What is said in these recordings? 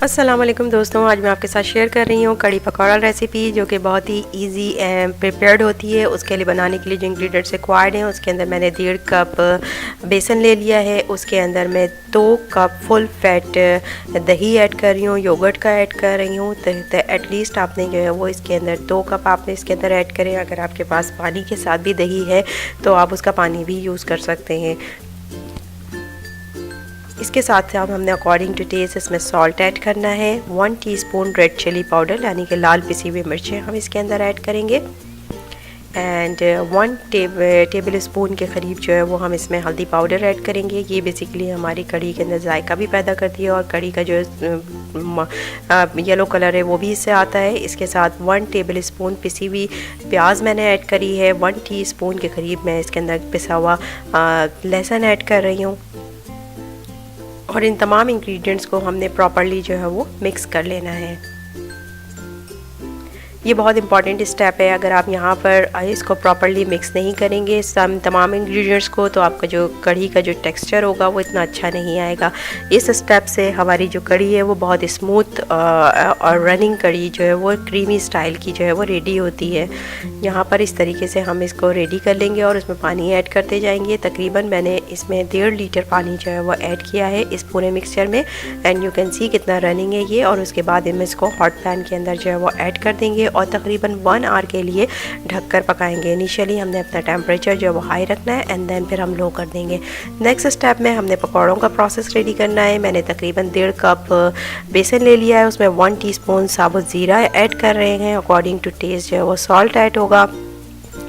अस्सलाम वालेकुम दोस्तों, आज मैं आपके साथ शेयर कर रही हूँ कड़ी पकौड़ा रेसिपी, जो कि बहुत ही इजी एंड प्रिपेयर्ड होती है। उसके लिए बनाने के लिए जो इंग्रेडिएंट्स रिक्वायर्ड हैं, उसके अंदर मैंने 1.5 कप बेसन ले लिया है। उसके अंदर मैं 2 कप फुल फैट दही ऐड कर रही हूँ, योगर्ट का ऐड कर रही हूँ। तो एटलीस्ट आपने जो है वो इसके अंदर 2 कप आपने इसके अंदर ऐड करें। अगर आपके पास पानी के साथ भी दही है तो आप उसका पानी भी यूज़ कर सकते हैं। इसके साथ साथ हमने अकॉर्डिंग टू टेस्ट इसमें सॉल्ट ऐड करना है। 1 टीस्पून रेड चिली पाउडर यानी कि लाल पिसी हुई मिर्चें हम इसके अंदर ऐड करेंगे। एंड 1 टेबल स्पून के करीब जो है वो हम इसमें हल्दी पाउडर ऐड करेंगे। ये बेसिकली हमारी कड़ी के अंदर जायका भी पैदा करती है और कड़ी का जो येलो कलर है वो भी इससे आता है। इसके साथ 1 टेबल स्पून पिसी हुई प्याज मैंने ऐड करी है। 1 टीस्पून के करीब मैं इसके अंदर पिसा हुआ लहसुन ऐड कर रही हूँ। और इन तमाम इंग्रेडिएंट्स को हमने प्रॉपरली जो है वो मिक्स कर लेना है। ये बहुत इंपॉर्टेंट स्टेप है। अगर आप यहाँ पर इसको प्रॉपरली मिक्स नहीं करेंगे तमाम इंग्रेडिएंट्स को, तो आपका जो कढ़ी का जो टेक्सचर होगा वो इतना अच्छा नहीं आएगा। इस स्टेप से हमारी जो कढ़ी है वो बहुत स्मूथ और रनिंग कढ़ी जो है वो क्रीमी स्टाइल की जो है वो रेडी होती है। यहाँ पर इस तरीके से हम इसको रेडी कर लेंगे और उसमें पानी ऐड करते जाएंगे। तकरीबन मैंने इसमें 1.5 लीटर पानी जो है वो ऐड किया है इस पूरे मिक्सचर में। एंड यू कैन सी कितना रनिंग है ये। और उसके बाद हम इसको हॉट पैन के अंदर जो है वो ऐड कर देंगे और तकरीबन 1 आवर के लिए ढककर पकाएंगे। इनिशियली हमने अपना टेम्परेचर जो है वो हाई रखना है एंड देन फिर हम लो कर देंगे। नेक्स्ट स्टेप में हमने पकौड़ों का प्रोसेस रेडी करना है। मैंने तकरीबन 1.5 कप बेसन ले लिया है। उसमें 1 टीस्पून साबुत ज़ीरा ऐड कर रहे हैं। अकॉर्डिंग टू टेस्ट जो है वो सॉल्ट ऐड होगा।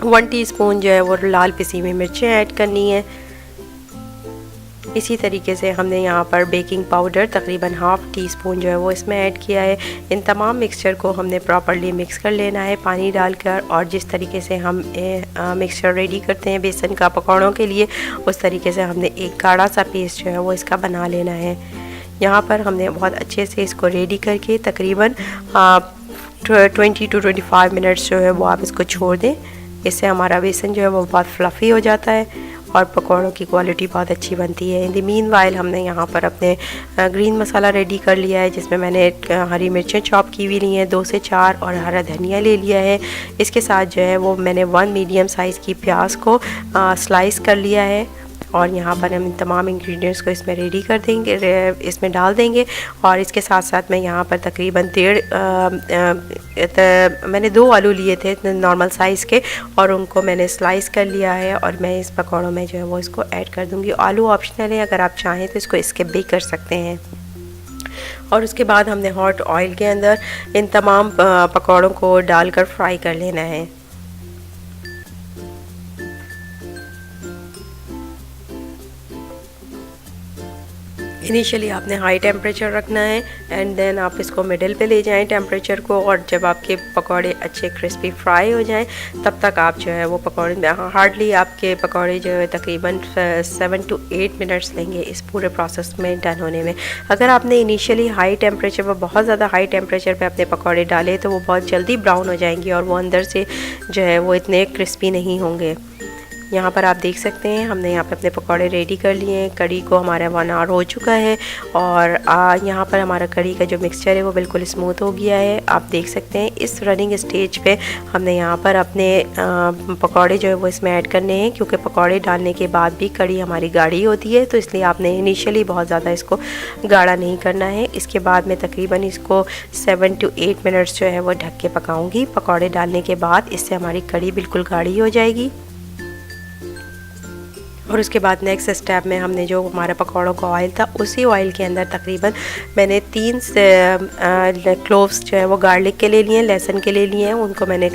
1 टीस्पून जो है वो लाल पिसी हुई मिर्चें ऐड करनी है। इसी तरीके से हमने यहाँ पर बेकिंग पाउडर तकरीबन 1/2 टीस्पून जो है वो इसमें ऐड किया है। इन तमाम मिक्सचर को हमने प्रॉपरली मिक्स कर लेना है पानी डालकर। और जिस तरीके से हम मिक्सचर रेडी करते हैं बेसन का पकौड़ों के लिए, उस तरीके से हमने एक गाढ़ा सा पेस्ट जो है वो इसका बना लेना है। यहाँ पर हमने बहुत अच्छे से इसको रेडी करके तकरीबन 20 to 25 मिनट्स जो है वो आप इसको छोड़ दें। इससे हमारा बेसन जो है वो बहुत फ्लफ़ी हो जाता है और पकौड़ों की क्वालिटी बहुत अच्छी बनती है। इन द मीन वाइल हमने यहाँ पर अपने ग्रीन मसाला रेडी कर लिया है, जिसमें मैंने हरी मिर्चें चॉप की हुई ली हैं 2 से 4 और हरा धनिया ले लिया है। इसके साथ जो है वो मैंने 1 मीडियम साइज़ की प्याज को स्लाइस कर लिया है। और यहाँ पर हम तमाम इंग्रेडिएंट्स को इसमें रेडी कर देंगे, इसमें डाल देंगे। और इसके साथ साथ मैं यहाँ पर तकरीबन मैंने 2 आलू लिए थे नॉर्मल साइज़ के और उनको मैंने स्लाइस कर लिया है। और मैं इस पकौड़ों में जो है वो इसको ऐड कर दूँगी। आलू ऑप्शनल है, अगर आप चाहें तो इसको स्किप भी कर सकते हैं। और उसके बाद हमने हॉट ऑयल के अंदर इन तमाम पकौड़ों को डालकर फ्राई कर लेना है। इनिशियली आपने हाई टेम्परेचर रखना है एंड देन आप इसको मिडिल पे ले जाएं टेम्परेचर को। और जब आपके पकौड़े अच्छे क्रिस्पी फ्राई हो जाएं तब तक आप जो है वो पकौड़े हार्डली आपके पकौड़े जो है तकरीबन 7 to 8 मिनट्स लेंगे इस पूरे प्रोसेस में डन होने में। अगर आपने इनिशियली हाई टेम्परेचर पर बहुत ज़्यादा हाई टेम्परेचर पे अपने पकौड़े डाले तो वो बहुत जल्दी ब्राउन हो जाएंगे और वो अंदर से जो है वो इतने क्रिस्पी नहीं होंगे। यहाँ पर आप देख सकते हैं हमने यहाँ पे अपने पकौड़े रेडी कर लिए हैं। कड़ी को हमारा 1 आवर हो चुका है और यहाँ पर हमारा कड़ी का जो मिक्सचर है वो बिल्कुल स्मूथ हो गया है। आप देख सकते हैं इस रनिंग स्टेज पे हमने यहाँ पर अपने पकौड़े जो है वो इसमें ऐड करने हैं, क्योंकि पकौड़े डालने के बाद भी कड़ी हमारी गाढ़ी होती है, तो इसलिए आपने इनिशियली बहुत ज़्यादा इसको गाढ़ा नहीं करना है। इसके बाद मैं तकरीबन इसको 7 to 8 मिनट्स जो है वो ढक के पकाऊँगी। पकौड़े डालने के बाद इससे हमारी कड़ी बिल्कुल गाढ़ी हो जाएगी। और उसके बाद नेक्स्ट स्टेप में हमने जो हमारा पकौड़ों का ऑयल था उसी ऑयल के अंदर तकरीबन मैंने 3 क्लोव्स जो है वो गार्लिक के ले लिए, लहसुन के ले लिए हैं। उनको मैंने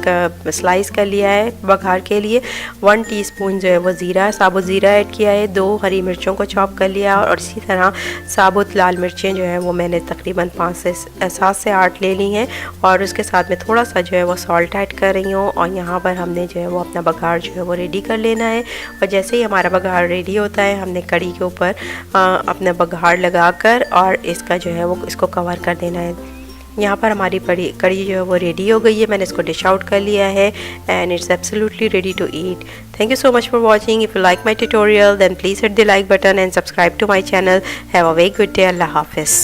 स्लाइस कर लिया है बघार के लिए। 1 टीस्पून जो है वो ज़ीरा साबुत ज़ीरा ऐड किया है। 2 हरी मिर्चों को चॉप कर लिया और इसी तरह साबुत लाल मिर्चें जो है वो मैंने तकरीबन 7 से 8 ले ली हैं। और उसके साथ में थोड़ा सा जो है वो सॉल्ट ऐड कर रही हूँ। और यहाँ पर हमने जो है वो अपना बघार जो है वो रेडी कर लेना है। और जैसे ही हमारा बघार रेडी होता है हमने कड़ी के ऊपर अपना बघार लगाकर और इसका जो है वो इसको कवर कर देना है। यहाँ पर हमारी कड़ी जो है वो रेडी हो गई है। मैंने इसको डिश आउट कर लिया है and it's absolutely ready to eat. Thank you so much for watching. If you like my tutorial then please hit the like button and subscribe to my channel. Have a very good day. अल्लाह हाफिज़।